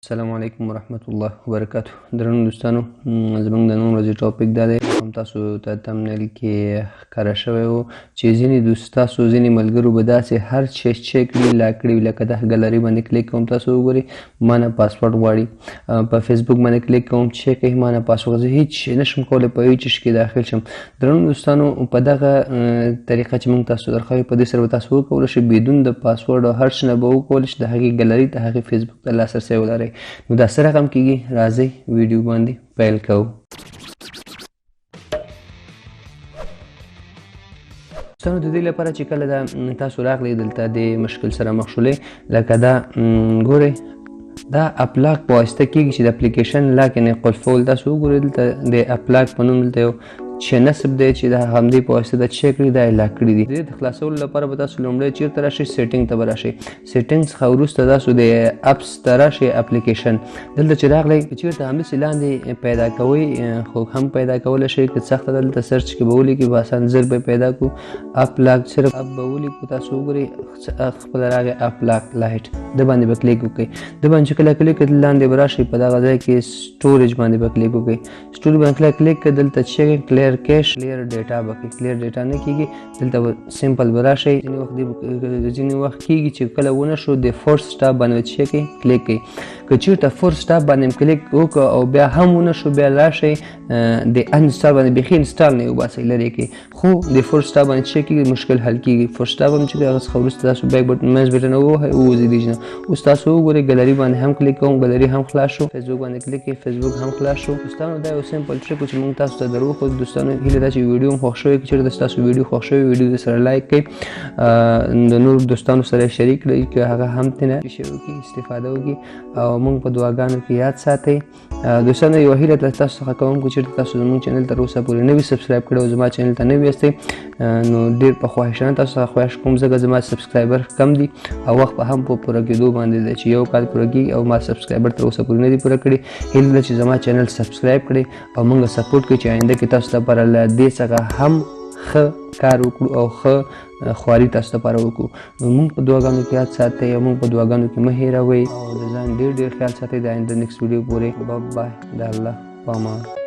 السلام علیکم ورحمت الله وبرکاتو. درنو دوستانو، زموږ د نن ورځې ټاپک دا دی، هم تاسو ته تمنیل کې ښکاره شوی و چې ځینې تاسو ځینې ملګرو به داسې هر چیک کړي لا کړي وي، لکه دغه ګلري باندې کلیک کوم، تاسو وګورئ ما نه پاسورډ غواړي، په فیسبوک باندې کلیک کوم چیک کوي ما نه پاسورډ، زه هیڅ نشم کولی په هیڅ شي کې داخل شم. درنو دوستانو، په دغه طریقه چې موږ تاسو درښایو په دې سره به تاسو وکولی شئ بدون د پاسورډ او هر څه نه به وکولی شئ د هغې ګلري د هغې فیسبوک ته لاسرسی ولرئ. نو دا څه رقم کېږي، راځئ ویډیو باندې پیل کوو. دوستانو، د دې لپاره چې کله دا تاسو راغلی دلته د مشکل سره مخ شولئ، لکه دا ګورئ دا اپلاک په واسطه کېږي چې د اپلیکیشن لاک یعنې قلفول. تاسو وګورئ دلته د اپلاک په نوم دلته یو چې نصب دی چې د همدې په واسطه دا چیک کړي، دا یې لاک کړي دي. د دې د خلاصولو لپاره به تاسو لومړی چېرته راشئ، سیټینګ ته به راشئ. سیټینګ څخه وروسته تاسو د اپس ته راشئ، اپلیکیشن دلته چې راغلی چېرته همداسې لاندې پیدا کوئ، خو هم پیدا کولی شئ که سخته دلته سرچ کې به ولیکئ، په اسان زر به پیدا کړو. اپ لاک صرف اپ به ولیکو، تاسو وګورئ خپله راغی اپ لاک لایټ، د باندې به کلیک وکړئ. د باندې چې کله کلیک کړئ لاندې به راشئ، په دغه ځای کې سټوریج باندې به کلیک وکړئ. سټوریج باندې کله کلیک کړئ دلته چې کلیر کیش کلیر ډیټا به کوي، کلیر ډیټا نه کېږي، دلته به سمپل به راشئ. ځینې وخت کېږي چې کله ونه شو د فورس سټاپ باندې چې کوئ کلیک کوئ. که چېرته فورس سټاپ باندې کلیک وکړو او بیا هم ونه شو، بیا راشئ د انسټال باندې بیخي انسټال نه یې وباسئ، لرې کړئ. خو د فورس سټاپ باندې چې کېږي مشکل حل کېږي. فورس سټاپ باندې چې هغه څخه وروسته تاسو بیک بټن منځ بټن ووځئ دې نه. اوس تاسو وګورئ ګلري باندې هم کلیک کوم، ګلري هم خلاص شو. فیسبوک باندې کلیک کړئ، فیسبوک هم خلاص شو. دوستانو، دا یو سمپل ټریک و چې موږ تاسو ته در وښود. دوستانو، هیله ده چې ویډیو هم خوښ شوی. که چېرته ستاسو ویډیو خوښ شوی ویډیو سره لایک کړئ، د نورو دوستانو سره شریک کړئ که هغه هم ترې وکړي، استفاده وکړي، او موږ په دعاګانو کې یاد ساتئ. دوستانو، یوه هیله له تاسو څخه کوم که چېرته تاسو زموږ چینل تر اوسه پورې نه وي سبسکرایب کړی او زما چینل ته نه وي یاستئ، نو ډېر په خواهشانه تاسو څخه خواهش کوم، ځکه زما سبسکرایبر کم دي او وخت په هم په پوره کېدو باندې دی چې یو کال پوره کېږي او ما سبسکرایبر تر اوسه پورې نه دي پوره کړي. هیله ده چې زما چینل سبسکرایب کړئ او موږ سپورټ کړئ چې آینده کې تاسو لپاره له دې څخه هم ښه کار وکړو او ښه خواري تاسو لپاره وکړو. نو موږ په دعاګانو کې یاد ساتئ او موږ په دعاګانو کې مه هېروئ او د ځان ډېر خیال ساتئ. د آینده نیکسټ ویډیو پورې بای، د الله په امان.